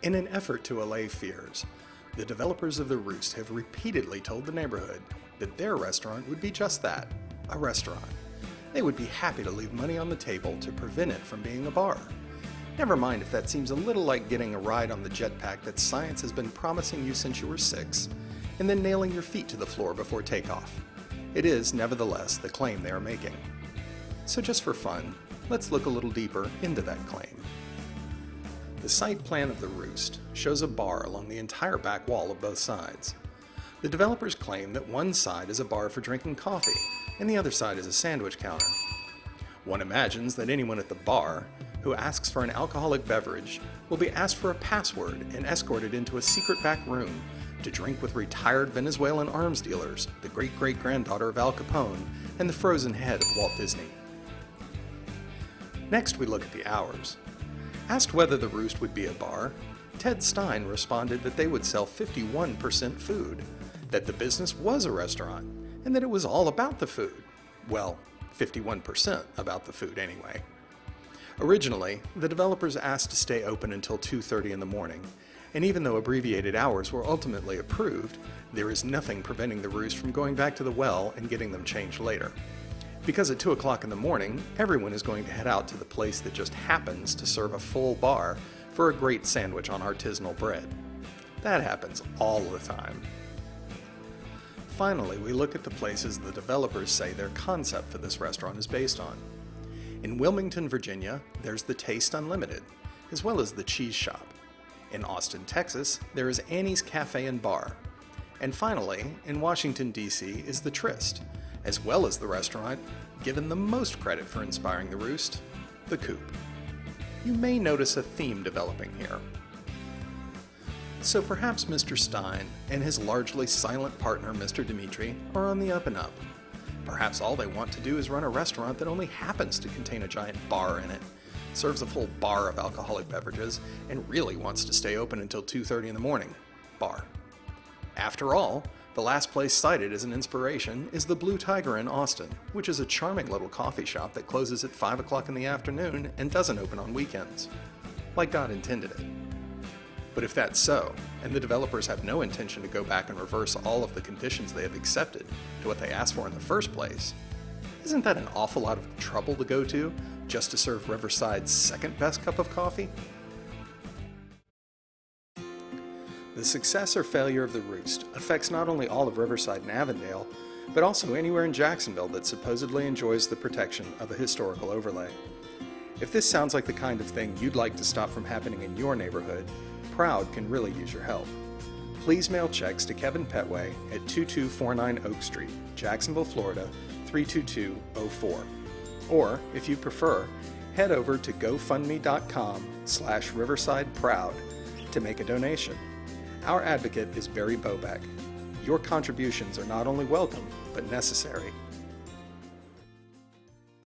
In an effort to allay fears, the developers of the Roost have repeatedly told the neighborhood that their restaurant would be just that, a restaurant. They would be happy to leave money on the table to prevent it from being a bar. Never mind if that seems a little like getting a ride on the jetpack that science has been promising you since you were 6, and then nailing your feet to the floor before takeoff. It is, nevertheless, the claim they are making. So just for fun, let's look a little deeper into that claim. The site plan of the Roost shows a bar along the entire back wall of both sides. The developers claim that one side is a bar for drinking coffee, and the other side is a sandwich counter. One imagines that anyone at the bar who asks for an alcoholic beverage will be asked for a password and escorted into a secret back room to drink with retired Venezuelan arms dealers, the great-great-granddaughter of Al Capone, and the frozen head of Walt Disney. Next, we look at the hours. Asked whether the Roost would be a bar, Ted Stein responded that they would sell 51% food, that the business was a restaurant, and that it was all about the food. Well, 51% about the food anyway. Originally, the developers asked to stay open until 2:30 in the morning, and even though abbreviated hours were ultimately approved, there is nothing preventing the Roost from going back to the well and getting them changed later. Because at 2 o'clock in the morning, everyone is going to head out to the place that just happens to serve a full bar for a great sandwich on artisanal bread. That happens all the time. Finally, we look at the places the developers say their concept for this restaurant is based on. In Wilmington, Virginia, there's the Taste Unlimited, as well as the Cheese Shop. In Austin, Texas, there is Annie's Cafe and Bar. And finally, in Washington, D.C. is the Tryst, as well as the restaurant, given the most credit for inspiring the Roost, the Coop. You may notice a theme developing here. So perhaps Mr. Stein and his largely silent partner, Mr. Dimitri, are on the up and up. Perhaps all they want to do is run a restaurant that only happens to contain a giant bar in it, serves a full bar of alcoholic beverages, and really wants to stay open until 2:30 in the morning. Bar. After all, the last place cited as an inspiration is the Blue Tiger in Austin, which is a charming little coffee shop that closes at 5 o'clock in the afternoon and doesn't open on weekends. Like God intended it. But if that's so, and the developers have no intention to go back and reverse all of the conditions they have accepted to what they asked for in the first place, isn't that an awful lot of trouble to go to just to serve Riverside's second best cup of coffee? The success or failure of the Roost affects not only all of Riverside and Avondale, but also anywhere in Jacksonville that supposedly enjoys the protection of a historical overlay. If this sounds like the kind of thing you'd like to stop from happening in your neighborhood, Proud can really use your help. Please mail checks to Kevin Petway at 2249 Oak Street, Jacksonville, Florida 32204. Or, if you prefer, head over to gofundme.com/riversideproud to make a donation. Our advocate is Barry Bobeck. Your contributions are not only welcome, but necessary.